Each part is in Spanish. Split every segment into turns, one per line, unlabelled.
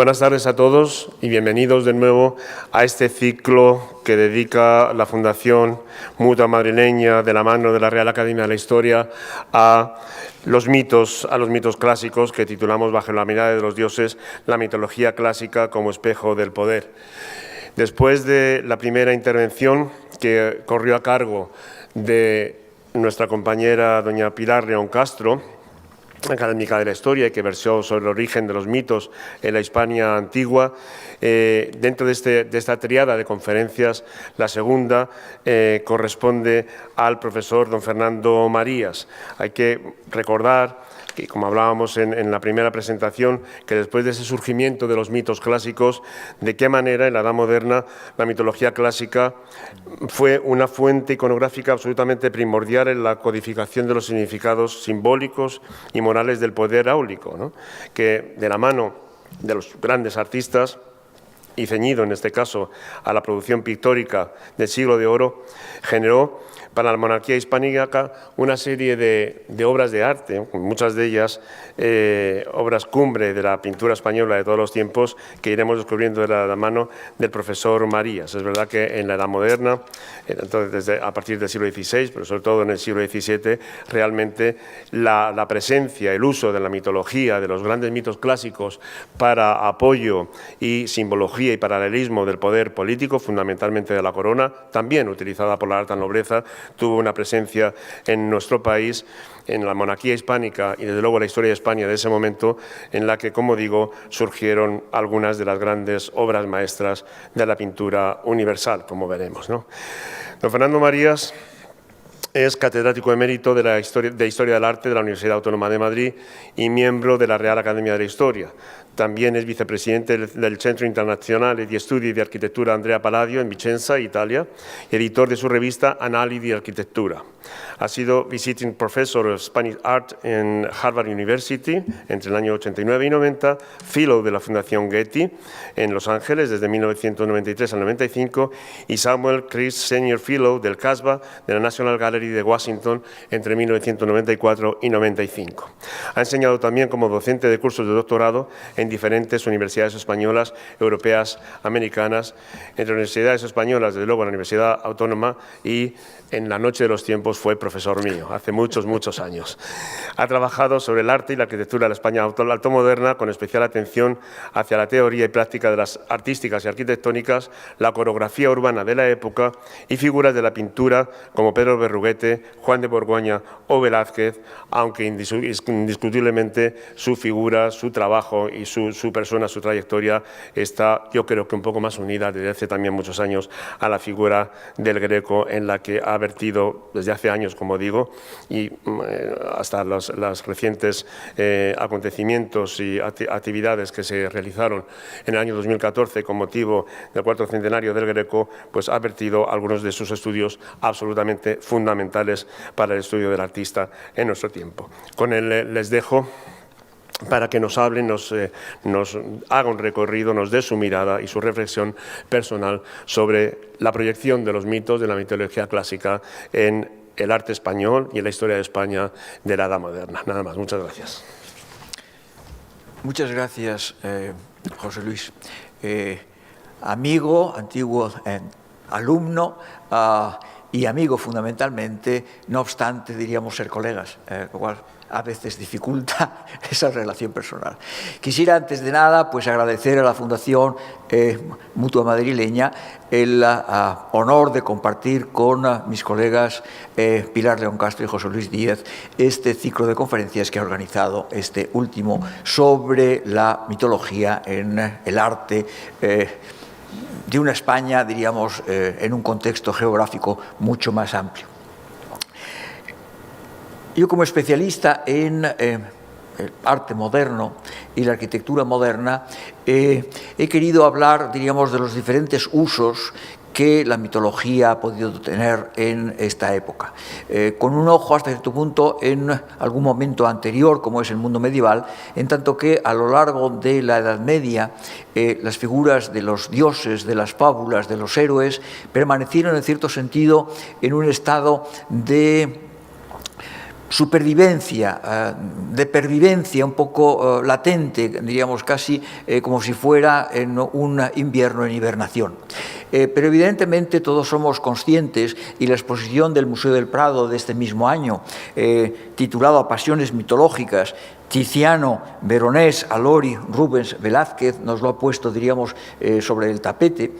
Buenas tardes a todos y bienvenidos de nuevo a este ciclo que dedica la Fundación Mutua Madrileña de la mano de la Real Academia de la Historia a los mitos clásicos que titulamos Bajo la mirada de los dioses, la mitología clásica como espejo del poder. Después de la primera intervención que corrió a cargo de nuestra compañera doña Pilar León Castro, académica de la historia y que versó sobre el origen de los mitos en la Hispania antigua. Dentro de esta triada de conferencias, la segunda corresponde al profesor don Fernando Marías. Hay que recordar que, como hablábamos en la primera presentación, que después de ese surgimiento de los mitos clásicos, de qué manera en la Edad Moderna la mitología clásica fue una fuente iconográfica absolutamente primordial en la codificación de los significados simbólicos y morales del poder áulico, ¿no? Que de la mano de los grandes artistas y ceñido en este caso a la producción pictórica del siglo de oro, generó para la monarquía hispánica una serie de obras de arte, muchas de ellas obras cumbre de la pintura española de todos los tiempos, que iremos descubriendo de la mano del profesor Marías. Es verdad que en la Edad Moderna, entonces a partir del siglo XVI, pero sobre todo en el siglo XVII, realmente la presencia, el uso de la mitología, de los grandes mitos clásicos para apoyo y simbología y paralelismo del poder político, fundamentalmente de la corona, también utilizada por la alta nobleza, tuvo una presencia en nuestro país, en la monarquía hispánica y desde luego la historia de España de ese momento, en la que, como digo, surgieron algunas de las grandes obras maestras de la pintura universal, como veremos, ¿no? Don Fernando Marías es catedrático emérito de Historia del Arte de la Universidad Autónoma de Madrid y miembro de la Real Academia de la Historia. También es vicepresidente del Centro Internazionale di Studi di Architettura Andrea Palladio en Vicenza, Italia, y editor de su revista Annali di Architettura. Ha sido visiting professor of Spanish Art en Harvard University entre el año 89 y 90, fellow de la Fundación Getty en Los Ángeles desde 1993 al 95 y Samuel Chris Senior Fellow del Casbah de la National Gallery de Washington entre 1994 y 95. Ha enseñado también como docente de cursos de doctorado en diferentes universidades españolas, europeas, americanas, entre universidades españolas, desde luego la Universidad Autónoma, y en la noche de los tiempos fue profesor mío, hace muchos años. Ha trabajado sobre el arte y la arquitectura de la España altomoderna, con especial atención hacia la teoría y práctica de las artísticas y arquitectónicas, la coreografía urbana de la época y figuras de la pintura como Pedro Berruguete, Juan de Borgoña o Velázquez, aunque indiscutiblemente su figura, su trabajo y su persona, su trayectoria está, yo creo que un poco más unida desde hace también muchos años a la figura del Greco, en la que ha vertido desde hace años, como digo, y hasta los recientes acontecimientos y actividades que se realizaron en el año 2014 con motivo del 4º centenario del Greco, pues ha vertido algunos de sus estudios absolutamente fundamentales para el estudio del artista en nuestro tiempo. Con él les dejo para que nos hable, nos haga un recorrido, nos dé su mirada y su reflexión personal sobre la proyección de los mitos de la mitología clásica en el arte español y en la historia de España de la Edad Moderna. Nada más, muchas gracias.
Muchas gracias, José Luis. Amigo, antiguo alumno y amigo fundamentalmente, no obstante, diríamos ser colegas, lo cual a veces dificulta esa relación personal. Quisiera, antes de nada, pues agradecer a la Fundación Mutua Madrileña el honor de compartir con mis colegas Pilar León Castro y José Luis Díez este ciclo de conferencias que ha organizado este último sobre la mitología en el arte de una España, diríamos, en un contexto geográfico mucho más amplio. Yo, como especialista en el arte moderno y la arquitectura moderna, he querido hablar, diríamos, de los diferentes usos que la mitología ha podido tener en esta época, con un ojo hasta cierto punto en algún momento anterior, como es el mundo medieval, en tanto que a lo largo de la Edad Media las figuras de los dioses, de las fábulas, de los héroes, permanecieron en cierto sentido en un estado de supervivencia, de pervivencia un poco latente, diríamos casi como si fuera en un invierno en hibernación. Pero evidentemente todos somos conscientes, y la exposición del Museo del Prado de este mismo año, titulado Pasiones mitológicas, Tiziano, Veronés, Alori, Rubens, Velázquez, nos lo ha puesto, diríamos, sobre el tapete,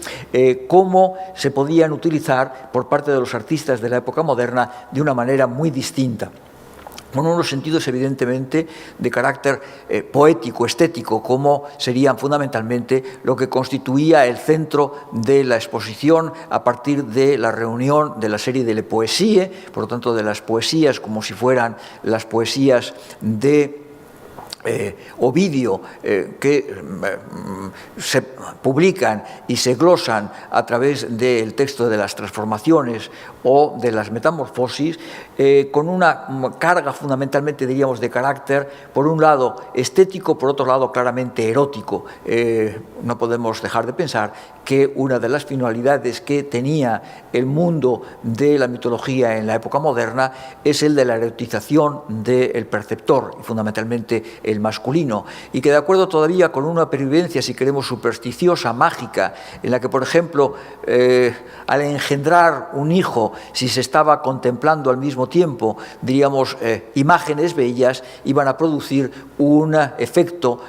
cómo se podían utilizar por parte de los artistas de la época moderna de una manera muy distinta, con unos sentidos evidentemente de carácter poético, estético, como serían fundamentalmente lo que constituía el centro de la exposición a partir de la reunión de la serie de Le Poésie, por lo tanto de las poesías como si fueran las poesías de Ovidio, que se publican y se glosan a través del texto de las transformaciones o de las metamorfosis, con una carga fundamentalmente, diríamos, de carácter, por un lado estético, por otro lado claramente erótico. No podemos dejar de pensar que una de las finalidades que tenía el mundo de la mitología en la época moderna es el de la erotización del perceptor, y fundamentalmente el masculino, y que de acuerdo todavía con una pervivencia, si queremos, supersticiosa, mágica, en la que, por ejemplo, al engendrar un hijo, si se estaba contemplando al mismo tiempo, diríamos, imágenes bellas, iban a producir un efecto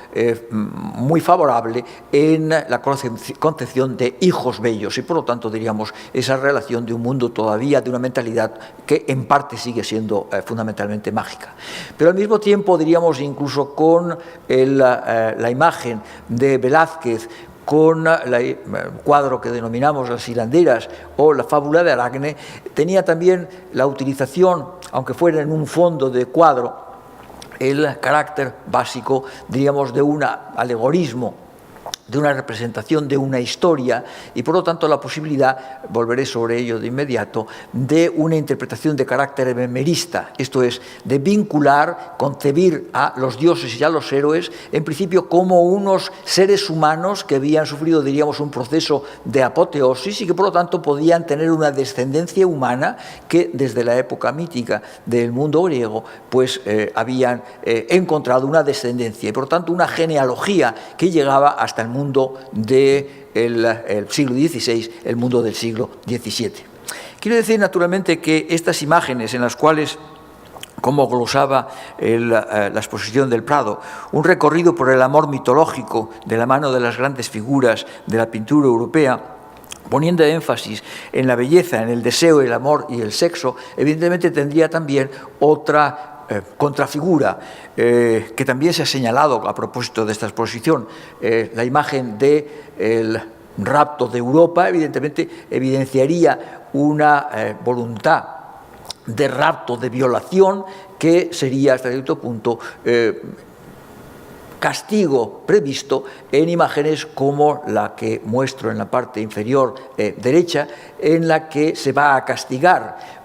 muy favorable en la concepción de hijos bellos, y por lo tanto, diríamos, esa relación de un mundo todavía, de una mentalidad que en parte sigue siendo fundamentalmente mágica. Pero al mismo tiempo, diríamos, incluso con la imagen de Velázquez, con el cuadro que denominamos Las hilanderas o la fábula de Aracne, tenía también la utilización, aunque fuera en un fondo de cuadro, el carácter básico, diríamos, de un alegorismo, de una representación de una historia, y por lo tanto la posibilidad, volveré sobre ello de inmediato, de una interpretación de carácter hemerista, esto es, de vincular, concebir a los dioses y a los héroes en principio como unos seres humanos que habían sufrido, diríamos, un proceso de apoteosis y que por lo tanto podían tener una descendencia humana que desde la época mítica del mundo griego pues habían encontrado una descendencia y por lo tanto una genealogía que llegaba hasta el mundo del siglo XVI, el mundo del siglo XVII. Quiero decir, naturalmente, que estas imágenes en las cuales, como glosaba la exposición del Prado, un recorrido por el amor mitológico de la mano de las grandes figuras de la pintura europea, poniendo énfasis en la belleza, en el deseo, el amor y el sexo, evidentemente tendría también otra contrafigura que también se ha señalado a propósito de esta exposición, la imagen del rapto de Europa, evidentemente evidenciaría una voluntad de rapto, de violación, que sería hasta cierto punto castigo previsto en imágenes como la que muestro en la parte inferior derecha, en la que se va a castigar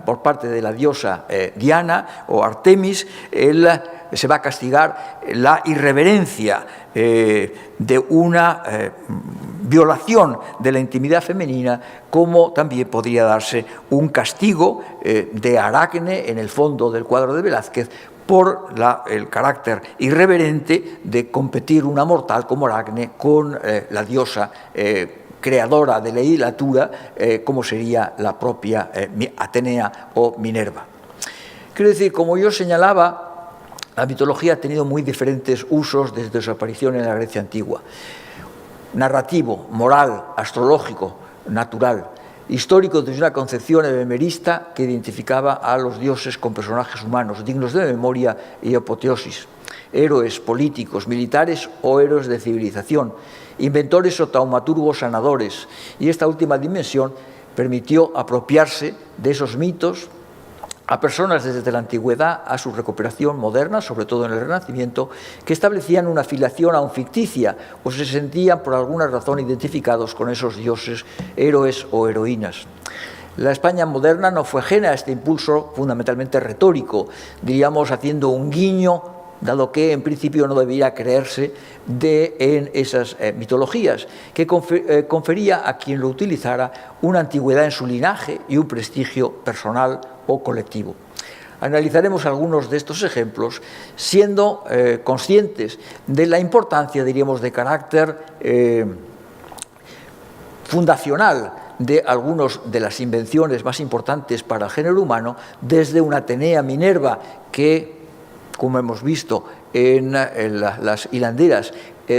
por parte de la diosa Diana o Artemis, se va a castigar la irreverencia de una violación de la intimidad femenina, como también podría darse un castigo de Aracne en el fondo del cuadro de Velázquez por el carácter irreverente de competir una mortal como Aracne con la diosa creadora de la literatura, como sería la propia Atenea o Minerva. Quiero decir, como yo señalaba, la mitología ha tenido muy diferentes usos desde su aparición en la Grecia antigua. Narrativo, moral, astrológico, natural, histórico desde una concepción hemerista que identificaba a los dioses con personajes humanos, dignos de memoria y apoteosis, héroes políticos, militares o héroes de civilización, inventores o taumaturgos sanadores, y esta última dimensión permitió apropiarse de esos mitos a personas desde la antigüedad a su recuperación moderna, sobre todo en el Renacimiento, que establecían una filiación aún ficticia o se sentían por alguna razón identificados con esos dioses, héroes o heroínas. La España moderna no fue ajena a este impulso fundamentalmente retórico, diríamos haciendo un guiño, dado que en principio no debía creerse en esas mitologías, que confería a quien lo utilizara una antigüedad en su linaje y un prestigio personal o colectivo. Analizaremos algunos de estos ejemplos siendo conscientes de la importancia, diríamos, de carácter fundacional de algunas de las invenciones más importantes para el género humano, desde una Atenea Minerva que, como hemos visto en las hilanderas,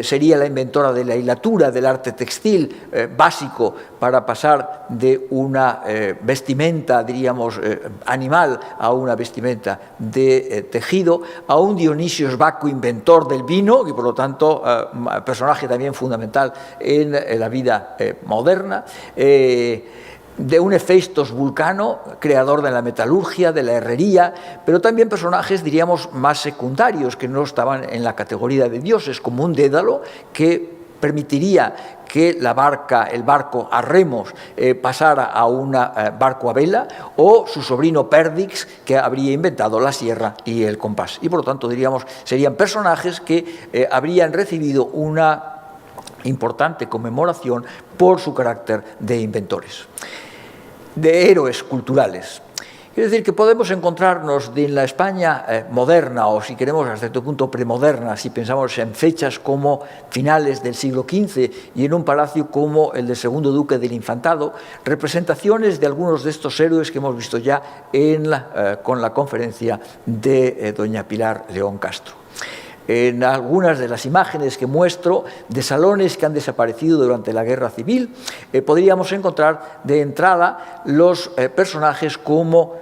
sería la inventora de la hilatura, del arte textil básico para pasar de una vestimenta, diríamos, animal a una vestimenta de tejido, a un Dionisio Baco, inventor del vino, y por lo tanto personaje también fundamental en la vida moderna, de un Hefestos Vulcano, creador de la metalurgia, de la herrería, pero también personajes, diríamos, más secundarios, que no estaban en la categoría de dioses, como un Dédalo, que permitiría que el barco a remos, pasara a un barco a vela, o su sobrino Perdix, que habría inventado la sierra y el compás. Y por lo tanto, diríamos, serían personajes que habrían recibido una importante conmemoración por su carácter de inventores, de héroes culturales. Es decir, que podemos encontrarnos en la España moderna, o si queremos hasta cierto punto premoderna, si pensamos en fechas como finales del siglo XV y en un palacio como el del segundo duque del Infantado, representaciones de algunos de estos héroes que hemos visto ya con la conferencia de doña Pilar León Castro. En algunas de las imágenes que muestro de salones que han desaparecido durante la Guerra Civil, podríamos encontrar de entrada los personajes como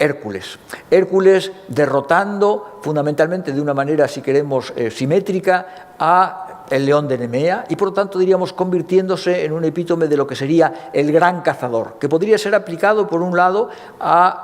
Hércules. Hércules derrotando fundamentalmente de una manera, si queremos, simétrica a el león de Nemea, y por lo tanto diríamos convirtiéndose en un epítome de lo que sería el gran cazador, que podría ser aplicado por un lado a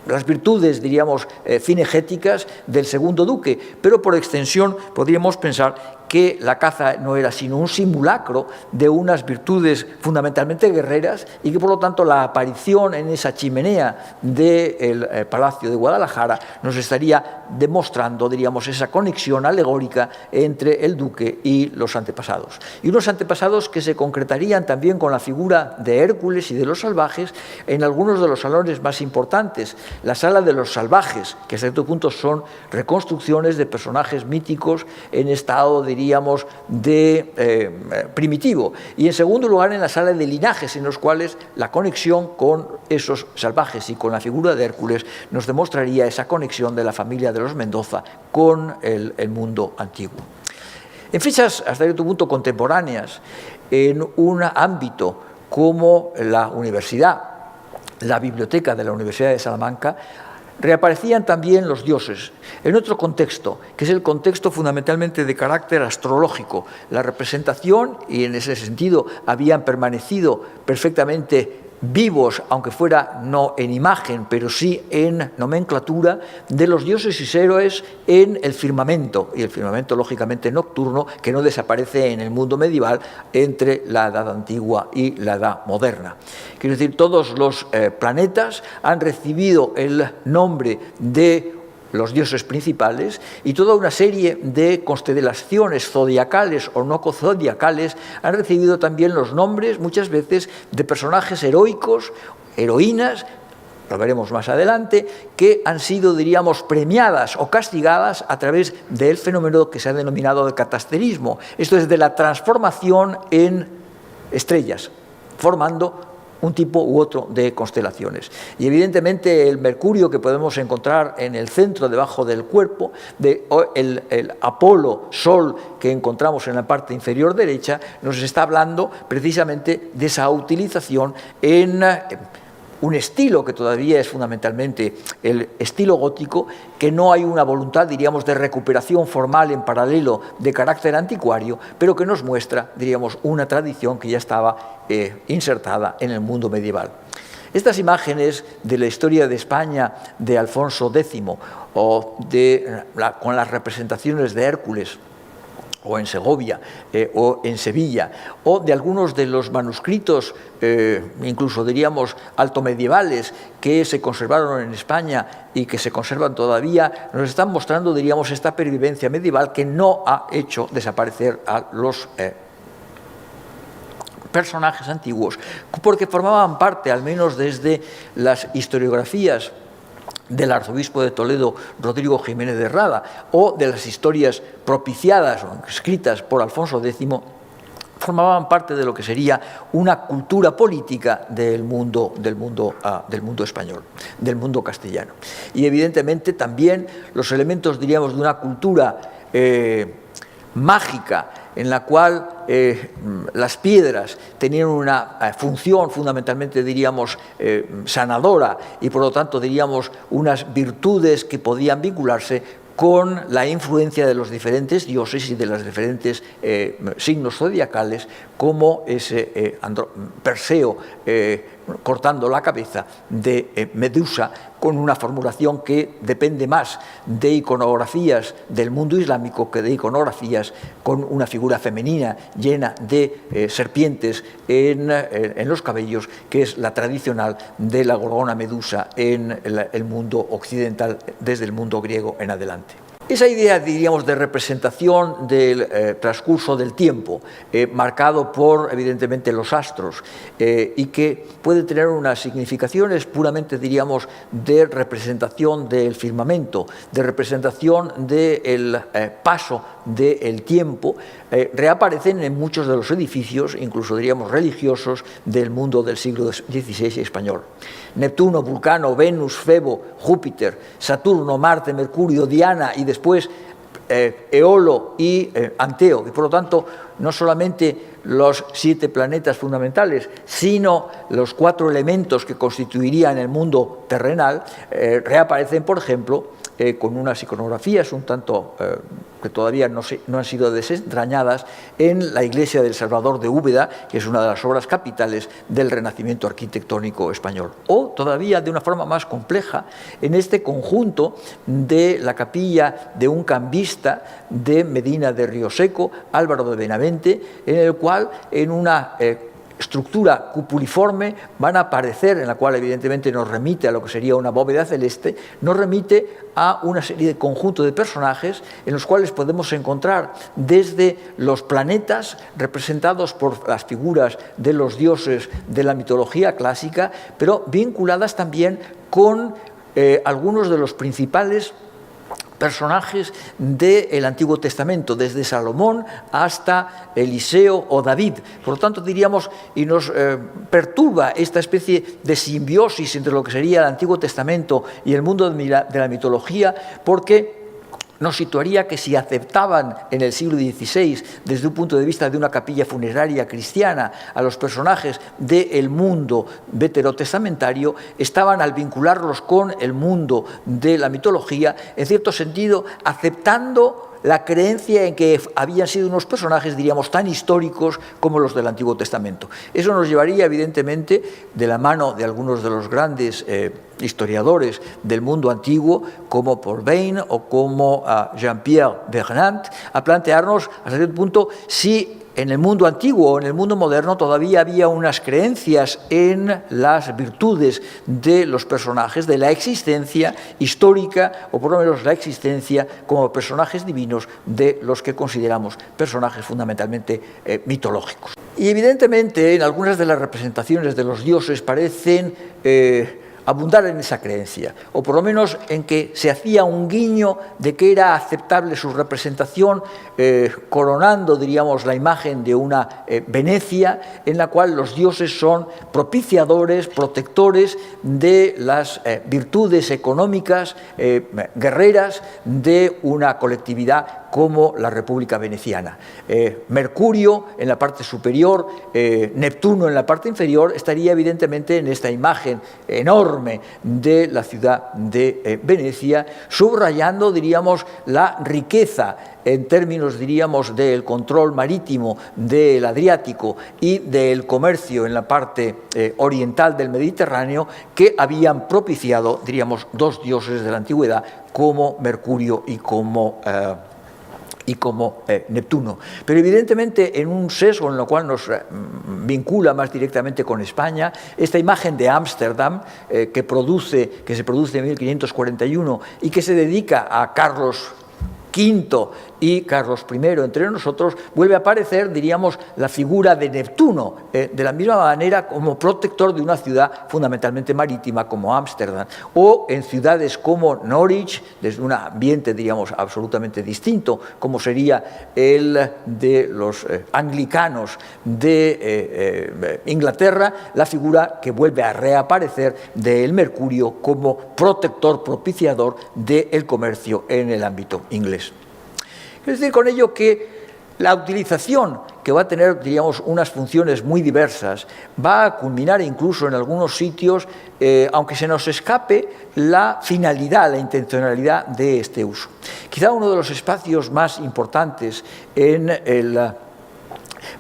las virtudes, diríamos, cinegéticas del segundo duque, pero por extensión podríamos pensar que la caza no era sino un simulacro de unas virtudes fundamentalmente guerreras, y que por lo tanto la aparición en esa chimenea del Palacio de Guadalajara nos estaría demostrando, diríamos, esa conexión alegórica entre el duque y los antepasados. Y unos antepasados que se concretarían también con la figura de Hércules y de los salvajes en algunos de los salones más importantes. La Sala de los Salvajes, que a cierto punto son reconstrucciones de personajes míticos en estado, diríamos, de primitivo. Y en segundo lugar, en la Sala de Linajes, en los cuales la conexión con esos salvajes y con la figura de Hércules nos demostraría esa conexión de la familia de los Mendoza con el mundo antiguo. En fechas hasta cierto punto contemporáneas, en un ámbito como la universidad, la biblioteca de la Universidad de Salamanca, reaparecían también los dioses en otro contexto, que es el contexto fundamentalmente de carácter astrológico. La representación, y en ese sentido habían permanecido perfectamente vivos, aunque fuera no en imagen, pero sí en nomenclatura, de los dioses y héroes en el firmamento, y el firmamento lógicamente nocturno, que no desaparece en el mundo medieval entre la Edad Antigua y la Edad Moderna. Quiero decir, todos los planetas han recibido el nombre de los dioses principales, y toda una serie de constelaciones zodiacales o no zodiacales han recibido también los nombres, muchas veces, de personajes heroicos, heroínas, lo veremos más adelante, que han sido, diríamos, premiadas o castigadas a través del fenómeno que se ha denominado de catasterismo. Esto es de la transformación en estrellas, formando un tipo u otro de constelaciones. Y evidentemente el Mercurio que podemos encontrar en el centro, debajo del cuerpo, el Apolo, Sol, que encontramos en la parte inferior derecha, nos está hablando precisamente de esa utilización en un estilo que todavía es fundamentalmente el estilo gótico, que no hay una voluntad, diríamos, de recuperación formal en paralelo de carácter anticuario, pero que nos muestra, diríamos, una tradición que ya estaba insertada en el mundo medieval. Estas imágenes de la historia de España de Alfonso X o con las representaciones de Hércules, o en Segovia, o en Sevilla, o de algunos de los manuscritos, incluso diríamos altomedievales, que se conservaron en España y que se conservan todavía, nos están mostrando, diríamos, esta pervivencia medieval que no ha hecho desaparecer a los personajes antiguos, porque formaban parte, al menos desde las historiografías del arzobispo de Toledo, Rodrigo Jiménez de Rada, o de las historias propiciadas o escritas por Alfonso X, formaban parte de lo que sería una cultura política del mundo español, del mundo castellano. Y evidentemente también los elementos, diríamos, de una cultura mágica, en la cual las piedras tenían una función fundamentalmente, diríamos, sanadora, y por lo tanto, diríamos, unas virtudes que podían vincularse con la influencia de los diferentes dioses y de los diferentes signos zodiacales, como ese Perseo cortando la cabeza de Medusa, con una formulación que depende más de iconografías del mundo islámico que de iconografías con una figura femenina llena de serpientes en los cabellos, que es la tradicional de la gorgona Medusa en el mundo occidental, desde el mundo griego en adelante. Esa idea, diríamos, de representación del transcurso del tiempo, marcado por, evidentemente, los astros, y que puede tener unas significaciones puramente, diríamos, de representación del firmamento, de representación del paso del tiempo, reaparecen en muchos de los edificios, incluso, diríamos, religiosos del mundo del siglo XVI español. Neptuno, Vulcano, Venus, Febo, Júpiter, Saturno, Marte, Mercurio, Diana y después Eolo y Anteo. Y por lo tanto, no solamente los 7 planetas fundamentales, sino los 4 elementos que constituirían el mundo terrenal, reaparecen, por ejemplo, con unas iconografías un tanto que todavía no han sido desentrañadas en la iglesia del Salvador de Úbeda, que es una de las obras capitales del Renacimiento arquitectónico español. O todavía de una forma más compleja, en este conjunto de la capilla de un cambista de Medina de Rioseco, Álvaro de Benavente, en el cual en una estructura cupuliforme van a aparecer, en la cual evidentemente nos remite a lo que sería una bóveda celeste, nos remite a una serie de conjunto de personajes en los cuales podemos encontrar desde los planetas representados por las figuras de los dioses de la mitología clásica, pero vinculadas también con algunos de los principales personajes del Antiguo Testamento, desde Salomón hasta Eliseo o David. Por lo tanto, diríamos, y nos perturba esta especie de simbiosis entre lo que sería el Antiguo Testamento y el mundo de la mitología, porque nos situaría que si aceptaban en el siglo XVI, desde un punto de vista de una capilla funeraria cristiana, a los personajes del mundo veterotestamentario, estaban, al vincularlos con el mundo de la mitología, en cierto sentido aceptando la creencia en que habían sido unos personajes, diríamos, tan históricos como los del Antiguo Testamento. Eso nos llevaría, evidentemente, de la mano de algunos de los grandes historiadores del mundo antiguo, como Paul Bain o como Jean-Pierre Vernant, a plantearnos, hasta cierto punto, si en el mundo antiguo o en el mundo moderno todavía había unas creencias en las virtudes de los personajes, de la existencia histórica, o por lo menos la existencia como personajes divinos de los que consideramos personajes fundamentalmente mitológicos. Y evidentemente en algunas de las representaciones de los dioses parecen abundar en esa creencia, o por lo menos en que se hacía un guiño de que era aceptable su representación, coronando, diríamos, la imagen de una Venecia, en la cual los dioses son propiciadores, protectores de las virtudes económicas, guerreras de una colectividad como la República Veneciana. Mercurio en la parte superior, Neptuno en la parte inferior, estaría evidentemente en esta imagen enorme de la ciudad de Venecia, subrayando, diríamos, la riqueza en términos, diríamos, del control marítimo del Adriático y del comercio en la parte oriental del Mediterráneo, que habían propiciado, diríamos, dos dioses de la antigüedad como Mercurio y como Neptuno. Pero evidentemente en un sesgo en lo cual nos vincula más directamente con España, esta imagen de Ámsterdam que se produce en 1541 y que se dedica a Carlos V y Carlos I entre nosotros, vuelve a aparecer, diríamos, la figura de Neptuno, de la misma manera como protector de una ciudad fundamentalmente marítima como Ámsterdam, o en ciudades como Norwich, desde un ambiente, diríamos, absolutamente distinto, como sería el de los anglicanos de Inglaterra, la figura que vuelve a reaparecer del Mercurio como protector, propiciador del comercio en el ámbito inglés. Es decir, con ello que la utilización, que va a tener, diríamos, unas funciones muy diversas, va a culminar incluso en algunos sitios, aunque se nos escape la finalidad, la intencionalidad de este uso. Quizá uno de los espacios más importantes en el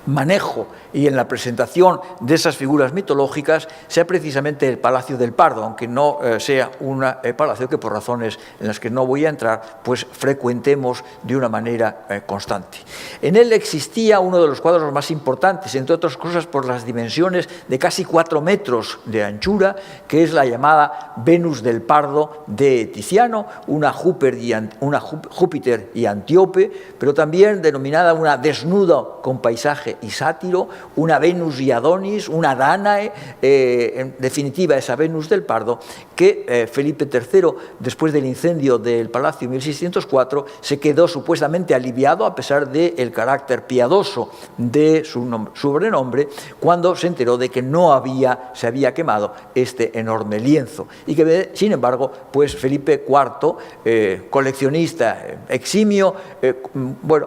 manejo y en la presentación de esas figuras mitológicas sea precisamente el Palacio del Pardo, aunque no sea un palacio que por razones en las que no voy a entrar, pues frecuentemos de una manera constante. En él existía uno de los cuadros más importantes, entre otras cosas por las dimensiones de casi 4 metros de anchura, que es la llamada Venus del Pardo de Tiziano, una Júpiter y Antíope, pero también denominada una desnuda con paisaje y sátiro, una Venus y Adonis, una Danae, en definitiva esa Venus del Pardo, que Felipe III, después del incendio del palacio en 1604, se quedó supuestamente aliviado a pesar del carácter piadoso de su sobrenombre, cuando se enteró de que se había quemado este enorme lienzo y que, sin embargo, pues Felipe IV, coleccionista eximio,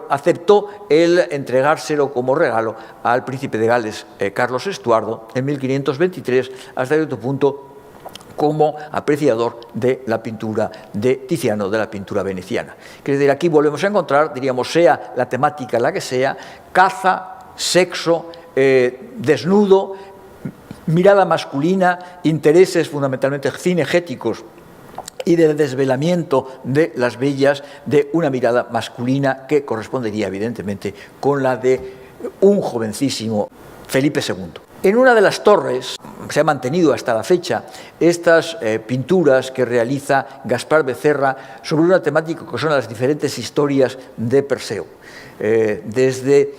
aceptó el entregárselo como regalo al príncipe de Gales, Carlos Estuardo, en 1523, hasta cierto punto como apreciador de la pintura de Tiziano, de la pintura veneciana. Es decir, aquí volvemos a encontrar, diríamos, sea la temática la que sea, caza, sexo, desnudo, mirada masculina, intereses fundamentalmente cinegéticos y de desvelamiento de las bellas, de una mirada masculina que correspondería evidentemente con la de un jovencísimo Felipe II. En una de las torres se ha mantenido hasta la fecha estas pinturas que realiza Gaspar Becerra sobre una temática que son las diferentes historias de Perseo. Desde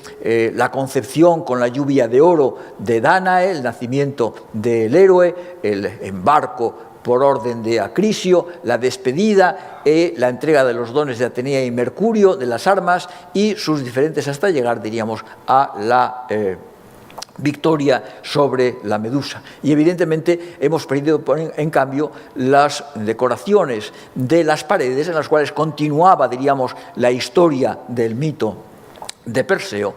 la concepción con la lluvia de oro de Dánae, el nacimiento del héroe, el embarco por orden de Acrisio, la despedida, la entrega de los dones de Atenea y Mercurio, de las armas y sus diferentes hasta llegar, diríamos, a la victoria sobre la Medusa. Y evidentemente hemos perdido, en cambio, las decoraciones de las paredes en las cuales continuaba, diríamos, la historia del mito de Perseo,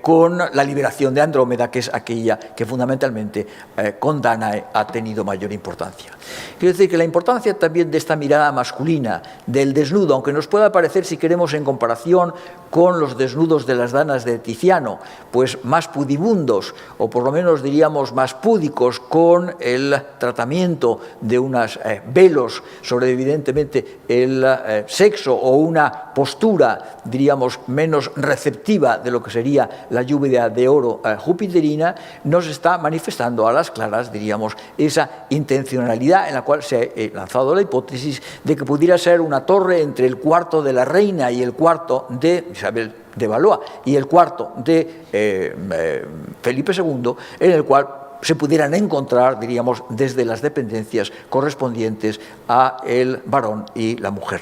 con la liberación de Andrómeda, que es aquella que fundamentalmente con Dánae ha tenido mayor importancia. Quiero decir que la importancia también de esta mirada masculina, del desnudo, aunque nos pueda parecer, si queremos, en comparación con los desnudos de las danas de Tiziano, pues más pudibundos, o por lo menos diríamos más púdicos, con el tratamiento de unos velos sobre evidentemente el sexo, o una postura, diríamos, menos receptiva de lo que sería la lluvia de oro jupiterina, nos está manifestando a las claras, diríamos, esa intencionalidad en la cual se ha lanzado la hipótesis de que pudiera ser una torre entre el cuarto de la reina y el cuarto de Isabel de Valois y el cuarto de Felipe II, en el cual se pudieran encontrar, diríamos, desde las dependencias correspondientes a el varón y la mujer.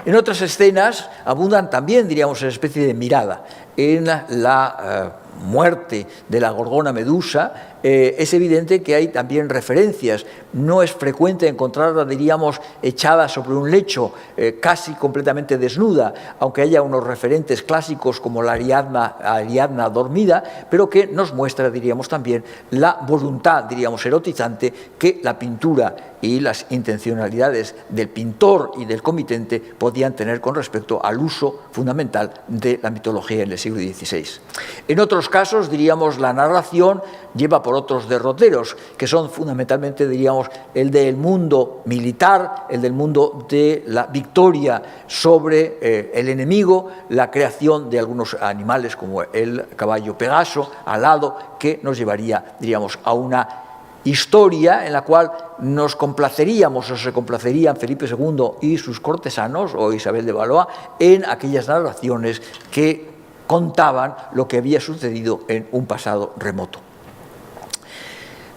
En otras escenas abundan también, diríamos, una especie de mirada. En la muerte de la gorgona Medusa, es evidente que hay también referencias. No es frecuente encontrarla, diríamos, echada sobre un lecho, casi completamente desnuda, aunque haya unos referentes clásicos como la Ariadna dormida, pero que nos muestra, diríamos, también la voluntad, diríamos, erotizante que la pintura y las intencionalidades del pintor y del comitente podían tener con respecto al uso fundamental de la mitología en el siglo XVI. En otros casos, diríamos, la narración lleva por otros derroteros, que son fundamentalmente, diríamos, el del mundo militar, el del mundo de la victoria sobre el enemigo, la creación de algunos animales como el caballo Pegaso, alado, que nos llevaría, diríamos, a una historia en la cual nos complaceríamos o se complacerían Felipe II y sus cortesanos o Isabel de Valois en aquellas narraciones que contaban lo que había sucedido en un pasado remoto.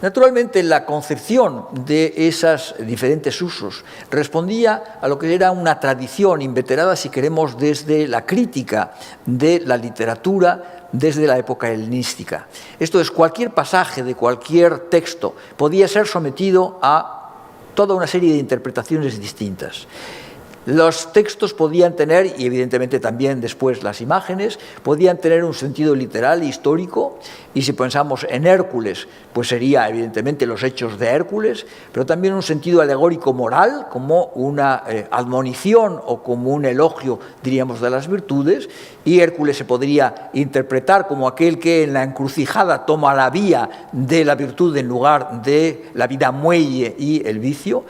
Naturalmente, la concepción de esos diferentes usos respondía a lo que era una tradición inveterada, si queremos, desde la crítica de la literatura desde la época helenística. Esto es, cualquier pasaje de cualquier texto podía ser sometido a toda una serie de interpretaciones distintas. Los textos podían tener, y evidentemente también después las imágenes, podían tener un sentido literal, histórico, y si pensamos en Hércules, pues sería evidentemente los hechos de Hércules, pero también un sentido alegórico moral, como una admonición o como un elogio, diríamos, de las virtudes, y Hércules se podría interpretar como aquel que en la encrucijada toma la vía de la virtud en lugar de la vida muelle y el vicio.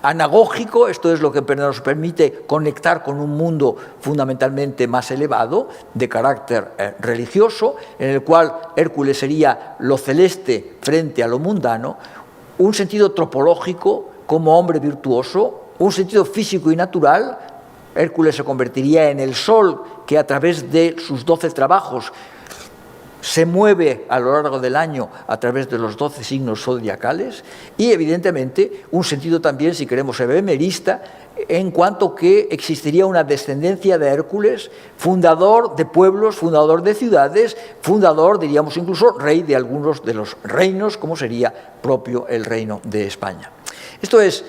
Anagógico, esto es lo que nos permite conectar con un mundo fundamentalmente más elevado, de carácter religioso, en el cual Hércules sería lo celeste frente a lo mundano, un sentido tropológico como hombre virtuoso, un sentido físico y natural. Hércules se convertiría en el sol que a través de sus 12 trabajos se mueve a lo largo del año a través de los 12 signos zodiacales, y evidentemente un sentido también, si queremos, ebemerista, en cuanto que existiría una descendencia de Hércules, fundador de pueblos, fundador de ciudades, fundador, diríamos incluso, rey de algunos de los reinos, como sería propio el reino de España. Esto es,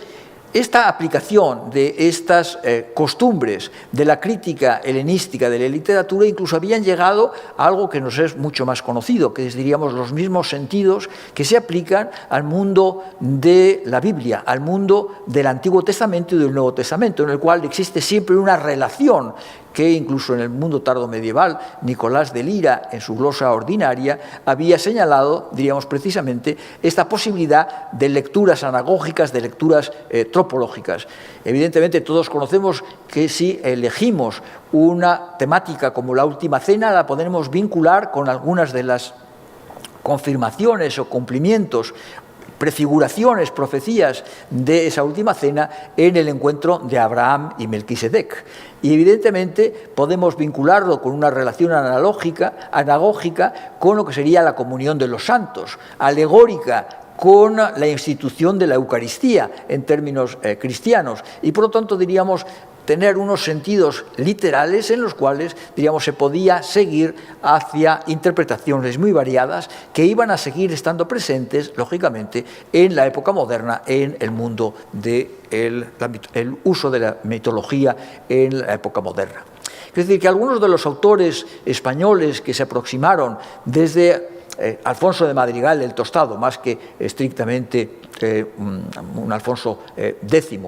esta aplicación de estas costumbres de la crítica helenística de la literatura incluso habían llegado a algo que nos es mucho más conocido, que es, diríamos, los mismos sentidos que se aplican al mundo de la Biblia, al mundo del Antiguo Testamento y del Nuevo Testamento, en el cual existe siempre una relación que incluso en el mundo tardomedieval Nicolás de Lira, en su glosa ordinaria, había señalado, diríamos precisamente, esta posibilidad de lecturas anagógicas, de lecturas tropológicas. Evidentemente todos conocemos que si elegimos una temática como la Última Cena, la podemos vincular con algunas de las confirmaciones o cumplimientos, prefiguraciones, profecías de esa última cena en el encuentro de Abraham y Melquisedec. Y evidentemente podemos vincularlo con una relación anagógica con lo que sería la comunión de los santos, alegórica con la institución de la Eucaristía en términos cristianos, y por lo tanto diríamos tener unos sentidos literales en los cuales, diríamos, se podía seguir hacia interpretaciones muy variadas que iban a seguir estando presentes, lógicamente, en la época moderna, en el mundo del uso de la mitología en la época moderna. Es decir, que algunos de los autores españoles que se aproximaron desde Alfonso de Madrigal el Tostado, más que estrictamente un Alfonso X,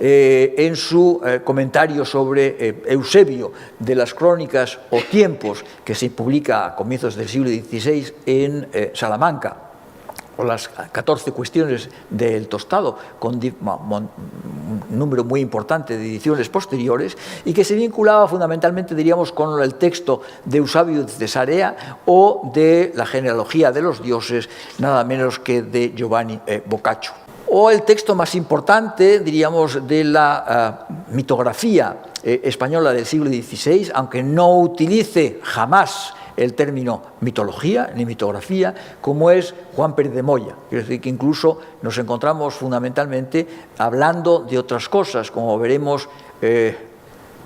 en su comentario sobre Eusebio de las Crónicas o Tiempos, que se publica a comienzos del siglo XVI en Salamanca, o las 14 cuestiones del Tostado, con un número muy importante de ediciones posteriores, y que se vinculaba fundamentalmente, diríamos, con el texto de Eusebio de Cesarea o de la genealogía de los dioses, nada menos que de Giovanni Boccaccio. O el texto más importante, diríamos, de la mitografía española del siglo XVI, aunque no utilice jamás el término mitología ni mitografía, como es Juan Pérez de Moya. Quiero decir que incluso nos encontramos fundamentalmente hablando de otras cosas, como veremos,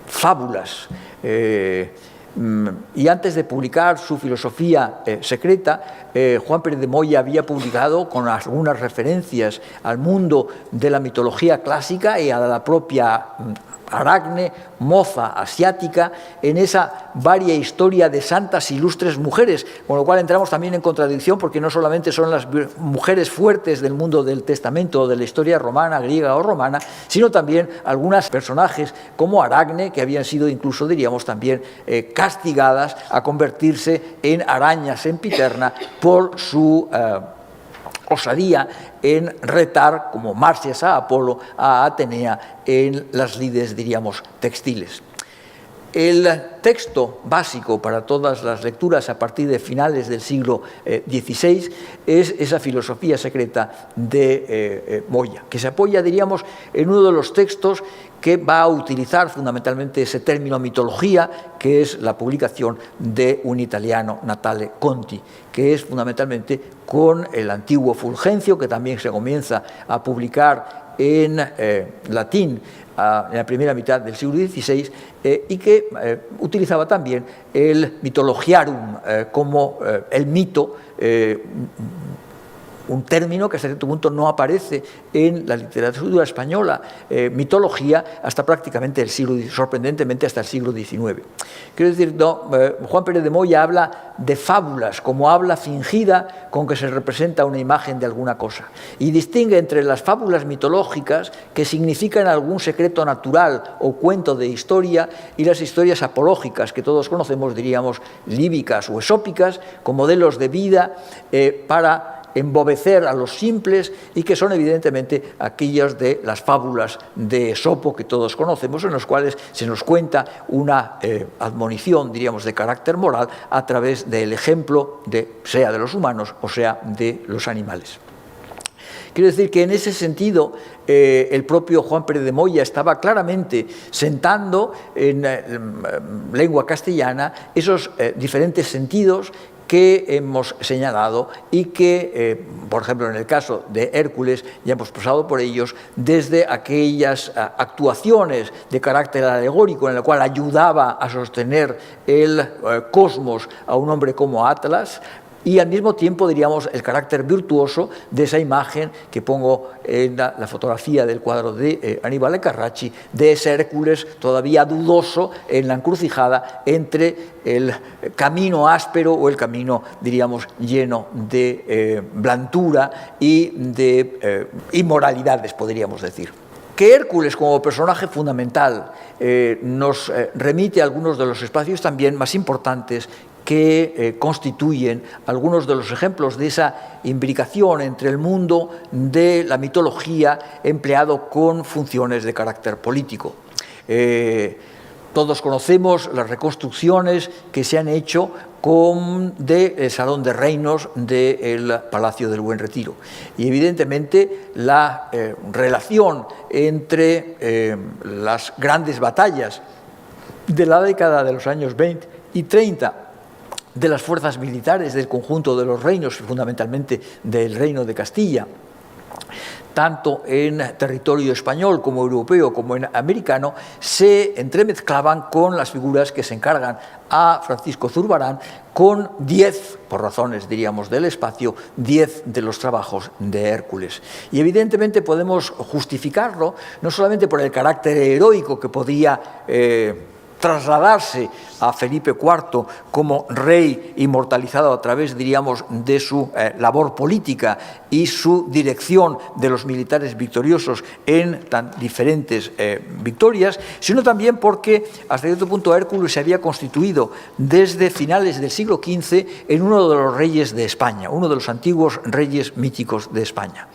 fábulas. Y antes de publicar su filosofía secreta, Juan Pérez de Moya había publicado con algunas referencias al mundo de la mitología clásica y a la propia Aracne, moza asiática, en esa varia historia de santas ilustres mujeres, con lo cual entramos también en contradicción, porque no solamente son las mujeres fuertes del mundo del Testamento o de la historia romana, griega o romana, sino también algunos personajes como Aracne, que habían sido incluso, diríamos, también castigadas a convertirse en arañas sempiterna por su osadía en retar, como Marcias a Apolo, a Atenea en las lides, diríamos, textiles. El texto básico para todas las lecturas a partir de finales del siglo XVI es esa filosofía secreta de Moya, que se apoya, diríamos, en uno de los textos que va a utilizar fundamentalmente ese término mitología, que es la publicación de un italiano, Natale Conti, que es fundamentalmente con el antiguo Fulgencio, que también se comienza a publicar en latín en la primera mitad del siglo XVI, y que utilizaba también el mitologiarum como el mito, un término que hasta cierto punto no aparece en la literatura española, mitología, hasta prácticamente el siglo, sorprendentemente hasta el siglo XIX. Quiero decir, Juan Pérez de Moya habla de fábulas, como habla fingida con que se representa una imagen de alguna cosa, y distingue entre las fábulas mitológicas, que significan algún secreto natural o cuento de historia, y las historias apológicas, que todos conocemos, diríamos, líbicas o esópicas, con modelos de vida para embobecer a los simples, y que son evidentemente aquellas de las fábulas de Esopo que todos conocemos, en los cuales se nos cuenta una admonición, diríamos, de carácter moral a través del ejemplo, sea de los humanos o sea de los animales. Quiero decir que en ese sentido el propio Juan Pérez de Moya estaba claramente sentando en lengua castellana esos diferentes sentidos que hemos señalado y que, por ejemplo, en el caso de Hércules, ya hemos pasado por ellos, desde aquellas actuaciones de carácter alegórico en la cual ayudaba a sostener el cosmos a un hombre como Atlas, y al mismo tiempo, diríamos, el carácter virtuoso de esa imagen que pongo en la fotografía del cuadro de Aníbal de Carracci, de ese Hércules todavía dudoso en la encrucijada entre el camino áspero o el camino, diríamos, lleno de blandura y de inmoralidades, podríamos decir. Que Hércules, como personaje fundamental, nos remite a algunos de los espacios también más importantes que constituyen algunos de los ejemplos de esa imbricación entre el mundo de la mitología empleado con funciones de carácter político. Todos conocemos las reconstrucciones que se han hecho del Salón de Reinos del Palacio del Buen Retiro. Y evidentemente la relación entre las grandes batallas de la década de los años 20 y 30 de las fuerzas militares del conjunto de los reinos, fundamentalmente del Reino de Castilla, tanto en territorio español como europeo como en americano, se entremezclaban con las figuras que se encargan a Francisco Zurbarán con 10, por razones, diríamos, del espacio, 10 de los trabajos de Hércules. Y evidentemente podemos justificarlo no solamente por el carácter heroico que podía trasladarse a Felipe IV como rey inmortalizado a través, diríamos, de su labor política y su dirección de los militares victoriosos en tan diferentes victorias, sino también porque hasta cierto punto Hércules se había constituido desde finales del siglo XV en uno de los reyes de España, uno de los antiguos reyes míticos de España.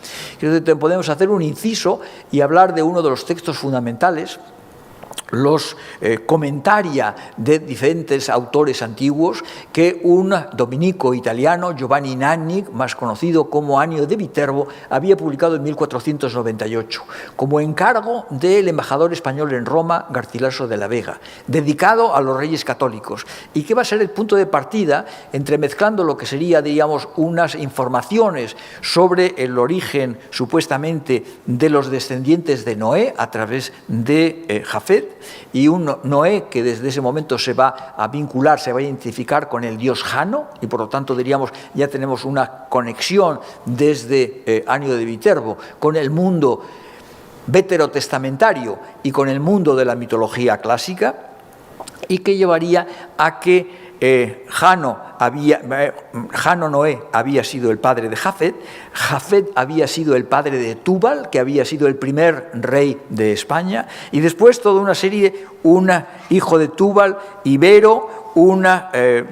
Podemos hacer un inciso y hablar de uno de los textos fundamentales, los comentaria de diferentes autores antiguos que un dominico italiano, Giovanni Nanni, más conocido como Annio de Viterbo, había publicado en 1498, como encargo del embajador español en Roma, Garcilaso de la Vega, dedicado a los reyes católicos, y que va a ser el punto de partida entremezclando lo que sería, diríamos, unas informaciones sobre el origen supuestamente de los descendientes de Noé a través de Jafet, y un Noé que desde ese momento se va a vincular, se va a identificar con el dios Jano, y por lo tanto, diríamos, ya tenemos una conexión desde Annio de Viterbo con el mundo veterotestamentario y con el mundo de la mitología clásica, y que llevaría a que Jano Noé había sido el padre de Jafet, Jafet había sido el padre de Túbal, que había sido el primer rey de España, y después toda una serie, un hijo de Túbal, Ibero,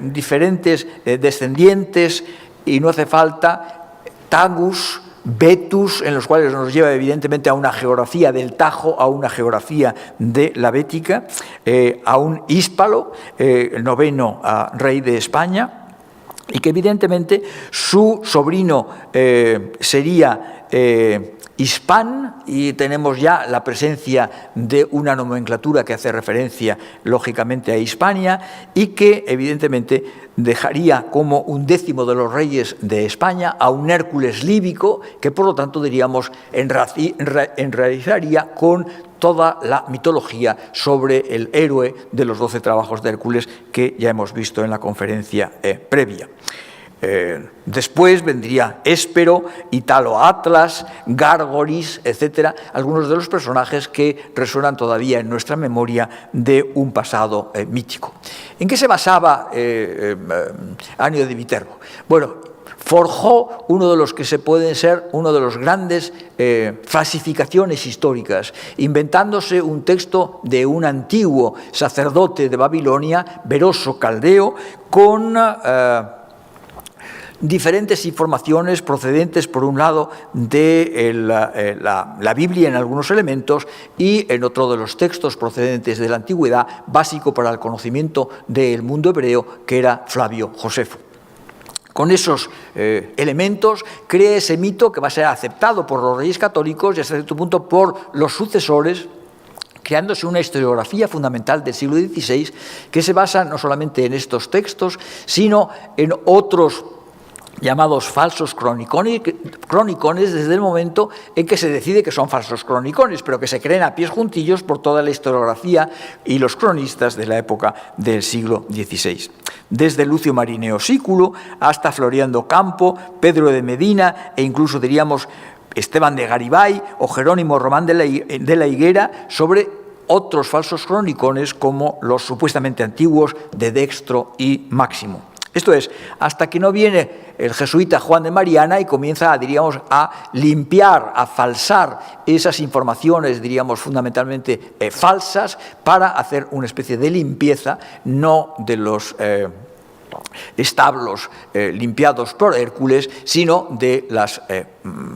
diferentes descendientes, y no hace falta, Tagus, Vetus, en los cuales nos lleva evidentemente a una geografía del Tajo, a una geografía de la Bética, a un Híspalo, el noveno rey de España, y que evidentemente su sobrino sería Hispán, y tenemos ya la presencia de una nomenclatura que hace referencia lógicamente a Hispania, y que evidentemente dejaría como 1/10 de los reyes de España a un Hércules líbico, que por lo tanto diríamos enraizaría con toda la mitología sobre el héroe de los 12 trabajos de Hércules que ya hemos visto en la conferencia previa. Después vendría Héspero, Italo Atlas, Gárgoris, etcétera, algunos de los personajes que resuenan todavía en nuestra memoria de un pasado mítico. ¿En qué se basaba Annio de Viterbo? Bueno, forjó uno de los que se pueden ser uno de los grandes falsificaciones históricas, inventándose un texto de un antiguo sacerdote de Babilonia, Beroso Caldeo, con diferentes informaciones procedentes, por un lado, de la Biblia en algunos elementos y en otro de los textos procedentes de la antigüedad, básico para el conocimiento del mundo hebreo, que era Flavio Josefo. Con esos elementos crea ese mito que va a ser aceptado por los reyes católicos y hasta cierto punto por los sucesores, creándose una historiografía fundamental del siglo XVI que se basa no solamente en estos textos, sino en otros llamados falsos cronicones desde el momento en que se decide que son falsos cronicones, pero que se creen a pies juntillos por toda la historiografía y los cronistas de la época del siglo XVI. Desde Lucio Marineo Sículo hasta Floriano Campo, Pedro de Medina e incluso diríamos Esteban de Garibay o Jerónimo Román de la Higuera sobre otros falsos cronicones como los supuestamente antiguos de Dextro y Máximo. Esto es, hasta que no viene el jesuita Juan de Mariana y comienza, diríamos, a limpiar, a falsar esas informaciones, diríamos, fundamentalmente falsas, para hacer una especie de limpieza, no de los establos limpiados por Hércules, sino de las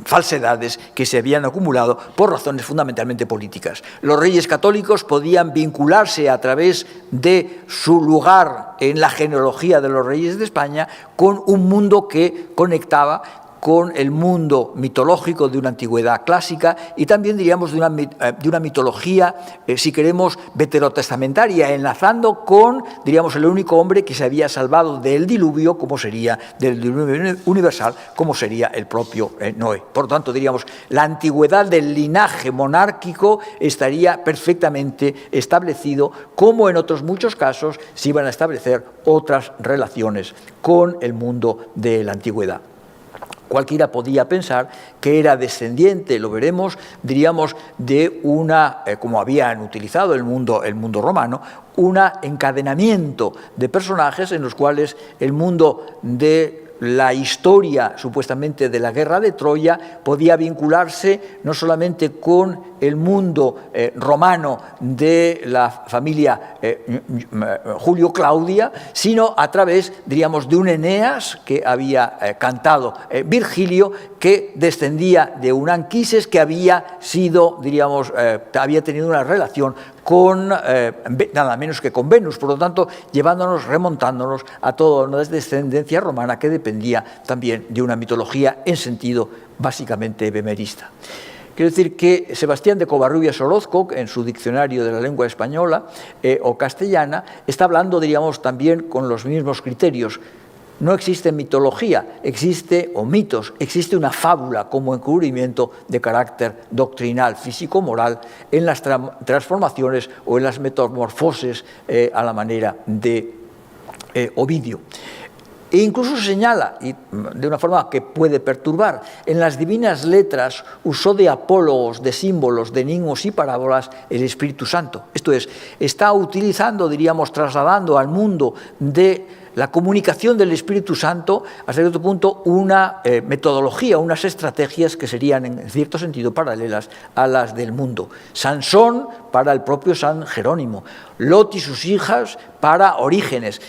falsedades que se habían acumulado por razones fundamentalmente políticas. Los reyes católicos podían vincularse a través de su lugar en la genealogía de los reyes de España con un mundo que conectaba con el mundo mitológico de una antigüedad clásica y también, diríamos, de una mitología, si queremos, veterotestamentaria, enlazando con, diríamos, el único hombre que se había salvado del diluvio, como sería, del diluvio universal, como sería el propio Noé. Por lo tanto, diríamos, la antigüedad del linaje monárquico estaría perfectamente establecido, como en otros muchos casos se iban a establecer otras relaciones con el mundo de la antigüedad. Cualquiera podía pensar que era descendiente, lo veremos, diríamos, de una, como habían utilizado el mundo romano, un encadenamiento de personajes en los cuales el mundo de la historia, supuestamente, de la guerra de Troya podía vincularse no solamente con el mundo romano de la familia Julio-Claudia, sino a través, diríamos, de un Eneas que había cantado Virgilio, que descendía de un Anquises que había sido, diríamos, había tenido una relación con nada menos que con Venus, por lo tanto, remontándonos a toda una descendencia romana que dependía también de una mitología en sentido básicamente bemerista. Quiero decir que Sebastián de Covarrubias Orozco, en su diccionario de la lengua española o castellana, está hablando, diríamos, también con los mismos criterios. No existe mitología, o mitos, existe una fábula como encubrimiento de carácter doctrinal, físico-moral en las transformaciones o en las metamorfosis a la manera de Ovidio. E incluso señala, y de una forma que puede perturbar, en las divinas letras usó de apólogos, de símbolos, de enigmas y parábolas el Espíritu Santo. Esto es, está utilizando, diríamos, trasladando al mundo de la comunicación del Espíritu Santo, hasta cierto punto, una metodología, unas estrategias que serían en cierto sentido paralelas a las del mundo. Sansón para el propio San Jerónimo, Lot y sus hijas para Orígenes.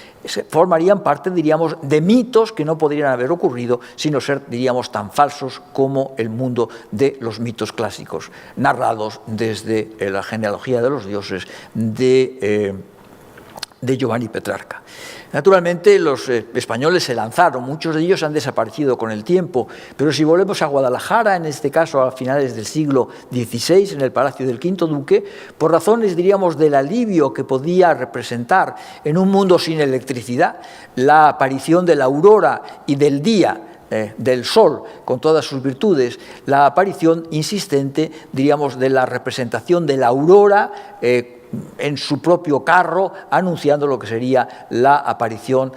Formarían parte, diríamos, de mitos que no podrían haber ocurrido sino ser, diríamos, tan falsos como el mundo de los mitos clásicos, narrados desde la genealogía de los dioses de Giovanni Petrarca. Naturalmente, los españoles se lanzaron, muchos de ellos han desaparecido con el tiempo, pero si volvemos a Guadalajara, en este caso a finales del siglo XVI, en el Palacio del Quinto Duque, por razones, diríamos, del alivio que podía representar en un mundo sin electricidad, la aparición de la aurora y del día, del sol, con todas sus virtudes, la aparición insistente, diríamos, de la representación de la aurora en su propio carro, anunciando lo que sería la aparición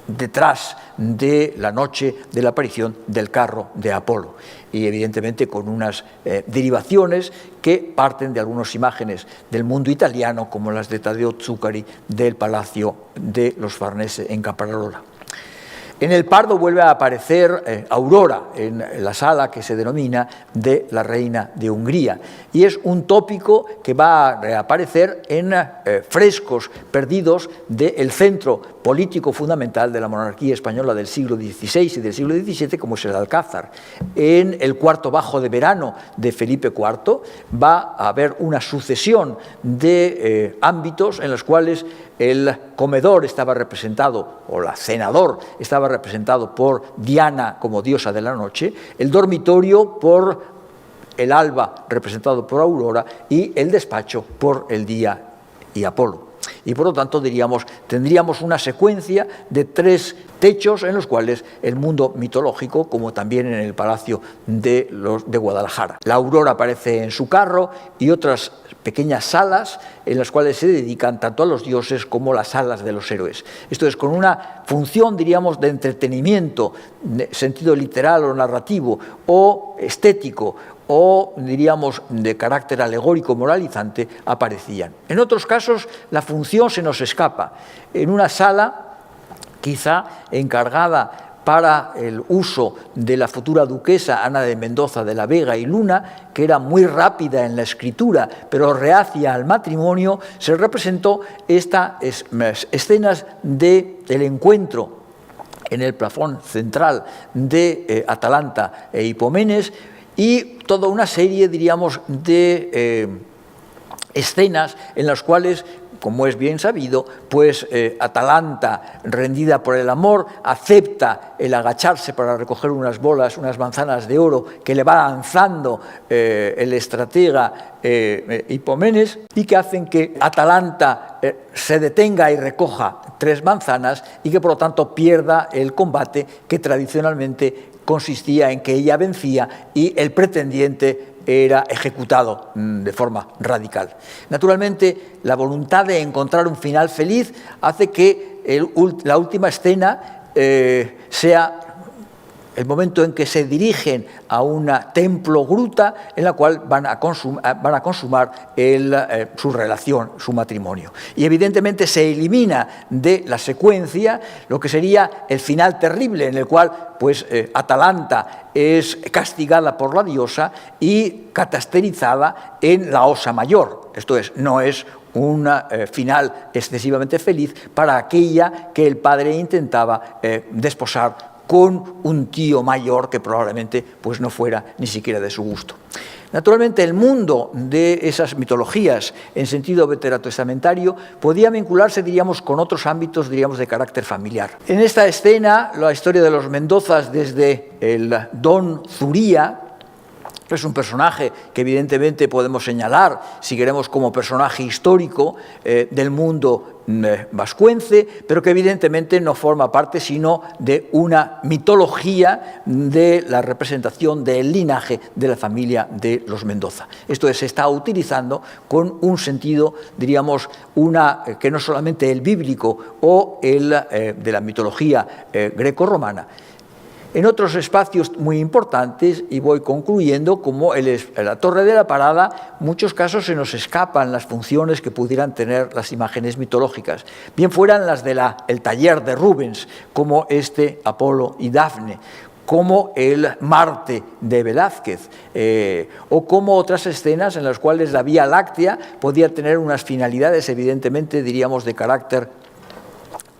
detrás de la noche de la aparición del carro de Apolo. Y evidentemente con unas derivaciones que parten de algunas imágenes del mundo italiano, como las de Taddeo Zuccari del Palacio de los Farnese en Caprarola. En el Pardo vuelve a aparecer Aurora en la sala que se denomina de la Reina de Hungría, y es un tópico que va a reaparecer en frescos perdidos del centro político fundamental de la monarquía española del siglo XVI y del siglo XVII, como es el Alcázar. En el cuarto bajo de verano de Felipe IV va a haber una sucesión de ámbitos en los cuales el comedor estaba representado, o la cenador estaba representado por Diana como diosa de la noche, el dormitorio por el alba representado por Aurora y el despacho por el día y Apolo. Y por lo tanto tendríamos una secuencia de 3 techos en los cuales el mundo mitológico, como también en el Palacio de Guadalajara. La aurora aparece en su carro y otras pequeñas salas en las cuales se dedican tanto a los dioses como las salas de los héroes. Esto es, con una función, diríamos, de entretenimiento, de sentido literal o narrativo, o estético, o diríamos de carácter alegórico moralizante, aparecían. En otros casos la función se nos escapa. En una sala quizá encargada para el uso de la futura duquesa Ana de Mendoza de la Vega y Luna, que era muy rápida en la escritura, pero reacia al matrimonio, se representó estas escenas del encuentro en el plafón central de Atalanta e Hipomenes, y toda una serie, diríamos, de escenas en las cuales, como es bien sabido, pues Atalanta, rendida por el amor, acepta el agacharse para recoger unas bolas, unas manzanas de oro que le va lanzando el estratega Hipomenes, y que hacen que Atalanta se detenga y recoja 3 manzanas y que por lo tanto pierda el combate que tradicionalmente consistía en que ella vencía y el pretendiente era ejecutado de forma radical. Naturalmente, la voluntad de encontrar un final feliz hace que la última escena sea el momento en que se dirigen a una templo-gruta en la cual van a consumar su relación, su matrimonio. Y evidentemente se elimina de la secuencia lo que sería el final terrible, en el cual pues, Atalanta es castigada por la diosa y catasterizada en la Osa Mayor. Esto es, no es un final excesivamente feliz para aquella que el padre intentaba desposar con un tío mayor que probablemente pues, no fuera ni siquiera de su gusto. Naturalmente, el mundo de esas mitologías en sentido veterotestamentario podía vincularse, diríamos, con otros ámbitos, diríamos, de carácter familiar. En esta escena, la historia de los Mendozas desde el Don Zuría, es un personaje que evidentemente podemos señalar, si queremos, como personaje histórico del mundo vascuence, pero que evidentemente no forma parte sino de una mitología de la representación del linaje de la familia de los Mendoza. Esto es, se está utilizando con un sentido, diríamos, que no solamente el bíblico o el de la mitología greco-romana, En otros espacios muy importantes, y voy concluyendo, como la Torre de la Parada, en muchos casos se nos escapan las funciones que pudieran tener las imágenes mitológicas, bien fueran las del taller de Rubens, como Apolo y Dafne, como el Marte de Velázquez, o como otras escenas en las cuales la Vía Láctea podía tener unas finalidades, evidentemente, diríamos, de carácter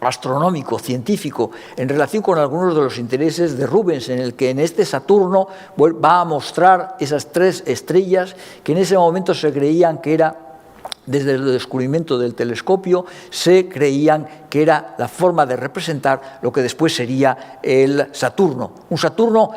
astronómico, científico, en relación con algunos de los intereses de Rubens, en el que en Saturno va a mostrar esas 3 estrellas que en ese momento se creían que era, desde el descubrimiento del telescopio, se creían que era la forma de representar lo que después sería el Saturno. Un Saturno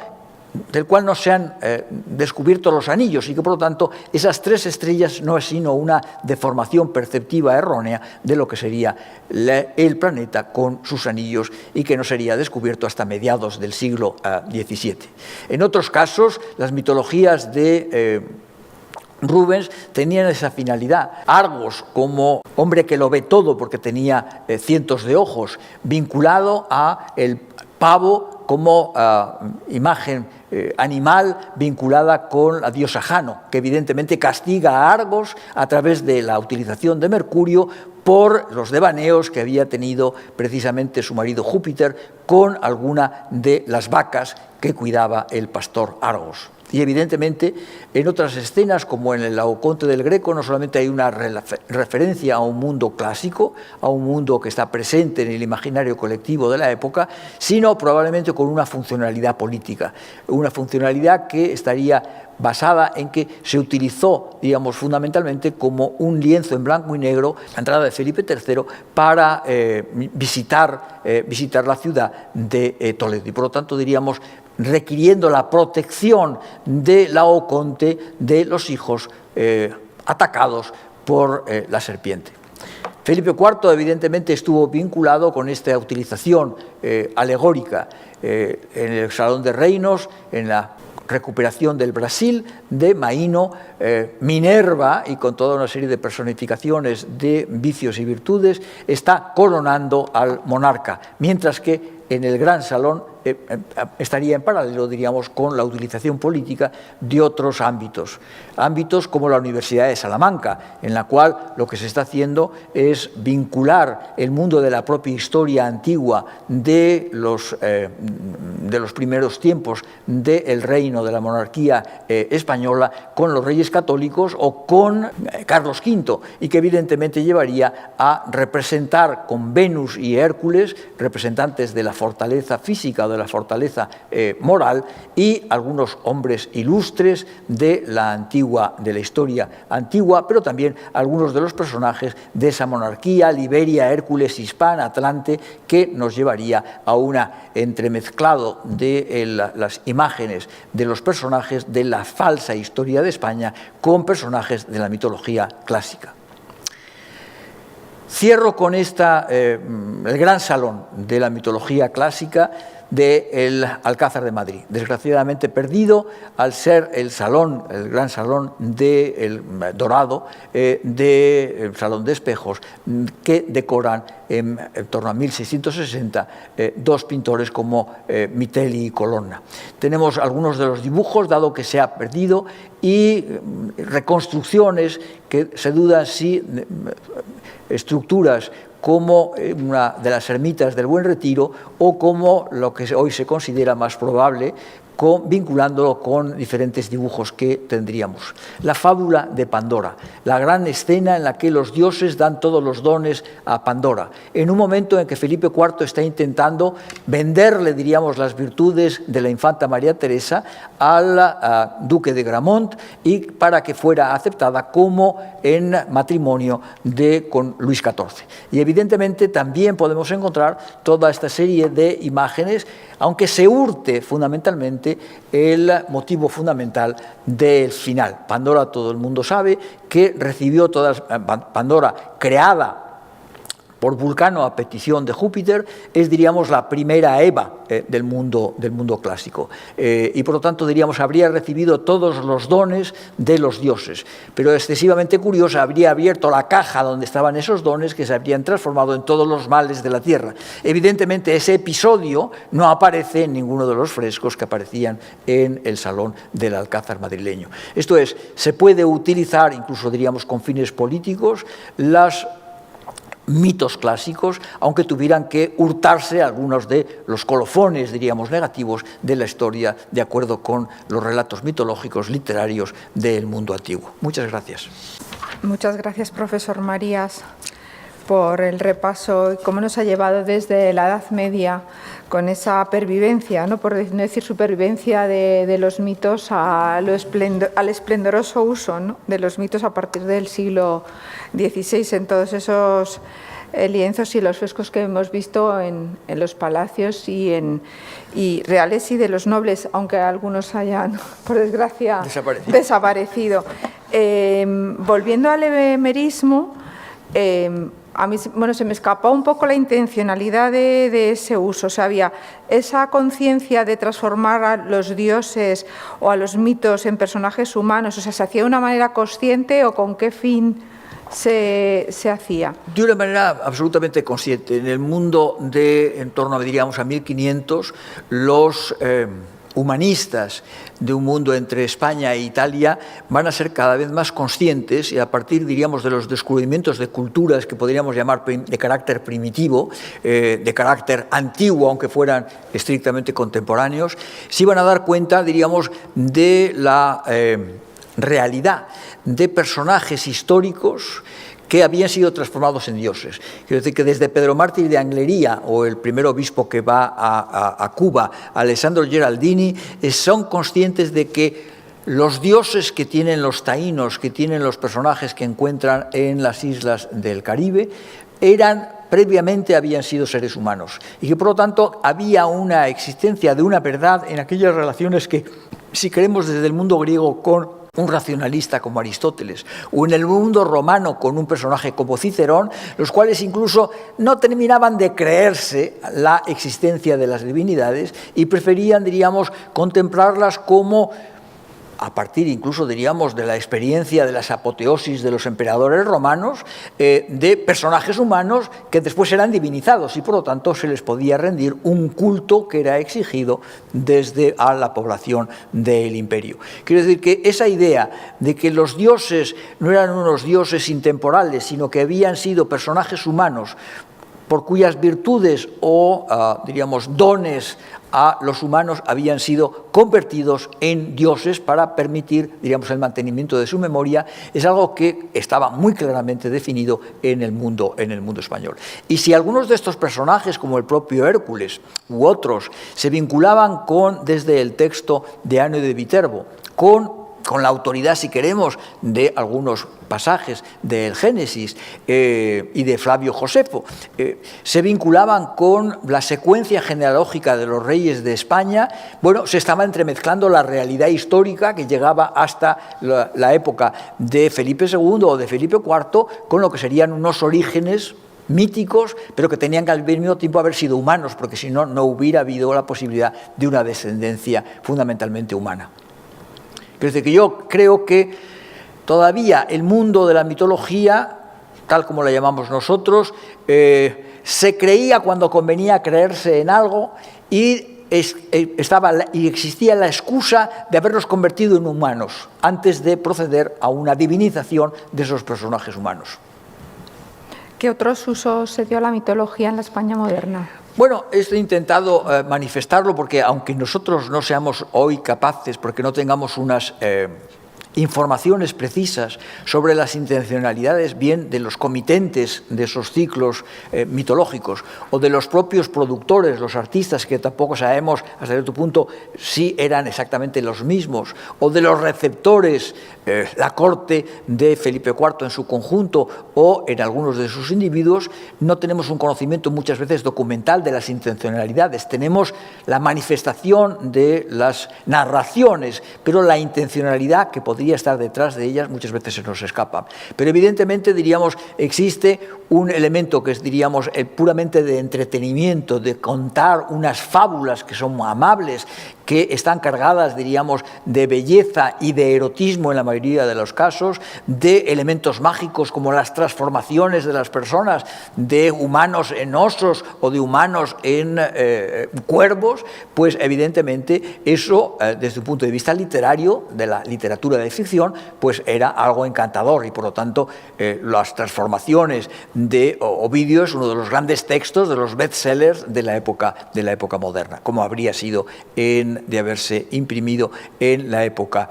del cual no se han descubierto los anillos y que, por lo tanto, esas 3 estrellas no es sino una deformación perceptiva errónea de lo que sería el planeta con sus anillos y que no sería descubierto hasta mediados del siglo XVII. En otros casos, las mitologías de Rubens tenían esa finalidad. Argos, como hombre que lo ve todo porque tenía cientos de ojos, vinculado a el pavo como imagen animal vinculada con la diosa Jano, que evidentemente castiga a Argos a través de la utilización de Mercurio por los devaneos que había tenido precisamente su marido Júpiter con alguna de las vacas que cuidaba el pastor Argos. Y evidentemente en otras escenas, como en el Laoconte del Greco, no solamente hay una referencia a un mundo clásico, a un mundo que está presente en el imaginario colectivo de la época, sino probablemente con una funcionalidad política, una funcionalidad que estaría basada en que se utilizó, digamos, fundamentalmente como un lienzo en blanco y negro, la entrada de Felipe III, para visitar la ciudad de Toledo. Y por lo tanto, diríamos, requiriendo la protección de Laoconte de los hijos atacados por la serpiente. Felipe IV evidentemente estuvo vinculado con esta utilización alegórica en el Salón de Reinos, en la recuperación del Brasil, de Maíno, Minerva, y con toda una serie de personificaciones de vicios y virtudes, está coronando al monarca, mientras que en el Gran Salón estaría en paralelo, diríamos, con la utilización política de otros ámbitos como la Universidad de Salamanca, en la cual lo que se está haciendo es vincular el mundo de la propia historia antigua de los primeros tiempos del reino de la monarquía española con los reyes católicos o con Carlos V, y que evidentemente llevaría a representar con Venus y Hércules, representantes de la fortaleza física o de la fortaleza moral, y algunos hombres ilustres de la historia antigua, pero también algunos de los personajes de esa monarquía, Liberia, Hércules, Hispán, Atlante, que nos llevaría a un entremezclado de las imágenes de los personajes de la falsa historia de España con personajes de la mitología clásica. Cierro con el gran salón de la mitología clásica del Alcázar de Madrid, desgraciadamente perdido al ser el gran salón del dorado, del Salón de Espejos, que decoran en torno a 1660 dos pintores como Mitelli y Colonna. Tenemos algunos de los dibujos, dado que se ha perdido, y reconstrucciones que se duda si estructuras como una de las ermitas del Buen Retiro o como lo que hoy se considera más probable, vinculándolo con diferentes dibujos que tendríamos. La fábula de Pandora, la gran escena en la que los dioses dan todos los dones a Pandora, en un momento en que Felipe IV está intentando venderle, diríamos, las virtudes de la infanta María Teresa al duque de Gramont, y para que fuera aceptada como en matrimonio con Luis XIV. Y evidentemente también podemos encontrar toda esta serie de imágenes, aunque se hurte fundamentalmente el motivo fundamental del final. Pandora, todo el mundo sabe que recibió Pandora, creada por Vulcano a petición de Júpiter, es, diríamos, la primera Eva del mundo clásico. Y por lo tanto, diríamos, habría recibido todos los dones de los dioses. Pero excesivamente curiosa, habría abierto la caja donde estaban esos dones que se habrían transformado en todos los males de la tierra. Evidentemente, ese episodio no aparece en ninguno de los frescos que aparecían en el Salón del Alcázar madrileño. Esto es, se puede utilizar, incluso diríamos con fines políticos, los mitos clásicos, aunque tuvieran que hurtarse algunos de los colofones, diríamos, negativos de la historia, de acuerdo con los relatos mitológicos, literarios del mundo antiguo. Muchas gracias.
Muchas gracias, profesor Marías, por el repaso y cómo nos ha llevado desde la Edad Media con esa pervivencia, ¿no? Por no decir supervivencia de los mitos al esplendoroso uso, ¿no? De los mitos a partir del siglo XVI en todos esos lienzos y los frescos que hemos visto en los palacios y reales y de los nobles, aunque algunos hayan, por desgracia, desaparecido. Volviendo al emerismo, a mí, bueno, se me escapó un poco la intencionalidad de ese uso. O sea, había esa conciencia de transformar a los dioses o a los mitos en personajes humanos. O sea, ¿se hacía de una manera consciente o con qué fin se hacía?
De una manera absolutamente consciente. En el mundo de en torno, diríamos, a 1500, los humanistas de un mundo entre España e Italia van a ser cada vez más conscientes y a partir, diríamos, de los descubrimientos de culturas que podríamos llamar de carácter primitivo, de carácter antiguo, aunque fueran estrictamente contemporáneos, se iban a dar cuenta, diríamos, de la realidad de personajes históricos que habían sido transformados en dioses. Quiero decir que desde Pedro Mártir de Anglería o el primer obispo que va a Cuba, Alessandro Geraldini, son conscientes de que los dioses que tienen los taínos, que tienen los personajes que encuentran en las islas del Caribe, previamente habían sido seres humanos y que por lo tanto había una existencia de una verdad en aquellas relaciones que, si queremos desde el mundo griego con un racionalista como Aristóteles, o en el mundo romano con un personaje como Cicerón, los cuales incluso no terminaban de creerse la existencia de las divinidades y preferían, diríamos, contemplarlas como, a partir incluso, diríamos, de la experiencia de las apoteosis de los emperadores romanos, de personajes humanos que después eran divinizados y por lo tanto se les podía rendir un culto que era exigido desde a la población del imperio. Quiero decir que esa idea de que los dioses no eran unos dioses intemporales, sino que habían sido personajes humanos por cuyas virtudes o, diríamos, dones a los humanos habían sido convertidos en dioses para permitir, diríamos, el mantenimiento de su memoria, es algo que estaba muy claramente definido en el mundo español. Y si algunos de estos personajes, como el propio Hércules u otros, se vinculaban desde el texto de Ano de Viterbo, con la autoridad, si queremos, de algunos pasajes del Génesis y de Flavio Josefo, se vinculaban con la secuencia genealógica de los reyes de España, bueno, se estaba entremezclando la realidad histórica que llegaba hasta la época de Felipe II o de Felipe IV, con lo que serían unos orígenes míticos, pero que tenían que al mismo tiempo haber sido humanos, porque si no, no hubiera habido la posibilidad de una descendencia fundamentalmente humana. Es decir, que yo creo que todavía el mundo de la mitología, tal como la llamamos nosotros, se creía cuando convenía creerse en algo y existía la excusa de haberlos convertido en humanos antes de proceder a una divinización de esos personajes humanos.
¿Qué otros usos se dio a la mitología en la España moderna?
Bueno, he intentado manifestarlo porque aunque nosotros no seamos hoy capaces, porque no tengamos unas informaciones precisas sobre las intencionalidades bien de los comitentes de esos ciclos mitológicos o de los propios productores, los artistas, que tampoco sabemos hasta cierto punto si eran exactamente los mismos, o de los receptores, la corte de Felipe IV en su conjunto o en algunos de sus individuos, no tenemos un conocimiento muchas veces documental de las intencionalidades. Tenemos la manifestación de las narraciones, pero la intencionalidad que podría podría estar detrás de ellas muchas veces se nos escapan. Pero evidentemente, diríamos, existe un elemento que es, diríamos, puramente de entretenimiento, de contar unas fábulas que son amables, que están cargadas, diríamos, de belleza y de erotismo en la mayoría de los casos, de elementos mágicos como las transformaciones de las personas, de humanos en osos o de humanos en cuervos, pues evidentemente eso, desde un punto de vista literario, de la literatura de ficción, pues era algo encantador y por lo tanto las transformaciones de Ovidio es uno de los grandes textos, de los bestsellers de la época moderna, como habría sido de haberse imprimido en la época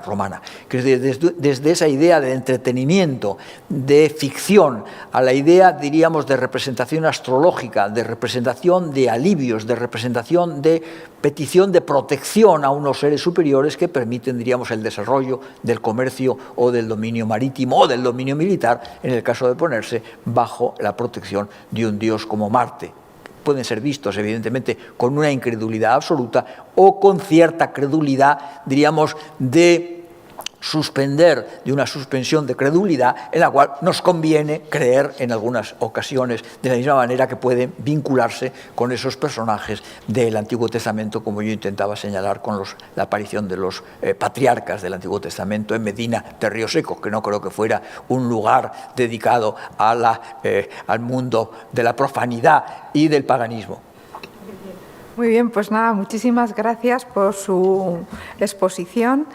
romana. Desde esa idea de entretenimiento, de ficción, a la idea, diríamos, de representación astrológica, de representación de alivios, de representación de petición de protección a unos seres superiores que permiten, diríamos, el desarrollo del comercio o del dominio marítimo o del dominio militar, en el caso de ponerse bajo la protección de un dios como Marte. Pueden ser vistos, evidentemente, con una incredulidad absoluta o con cierta credulidad, diríamos, de suspender, de una suspensión de credulidad en la cual nos conviene creer en algunas ocasiones, de la misma manera que pueden vincularse con esos personajes del Antiguo Testamento, como yo intentaba señalar con la aparición de los patriarcas del Antiguo Testamento en Medina de Río Seco, que no creo que fuera un lugar dedicado al mundo de la profanidad y del paganismo.
Muy bien, pues nada, muchísimas gracias por su exposición.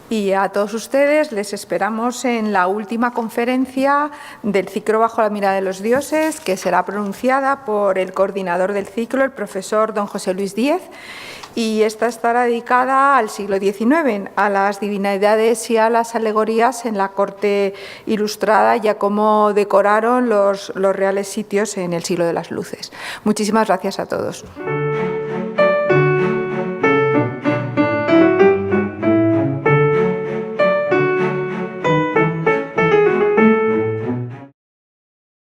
Y a todos ustedes les esperamos en la última conferencia del ciclo Bajo la mirada de los dioses, que será pronunciada por el coordinador del ciclo, el profesor don José Luis Díez, y esta estará dedicada al siglo XIX, a las divinidades y a las alegorías en la corte ilustrada y a cómo decoraron los reales sitios en el siglo de las luces. Muchísimas gracias a todos.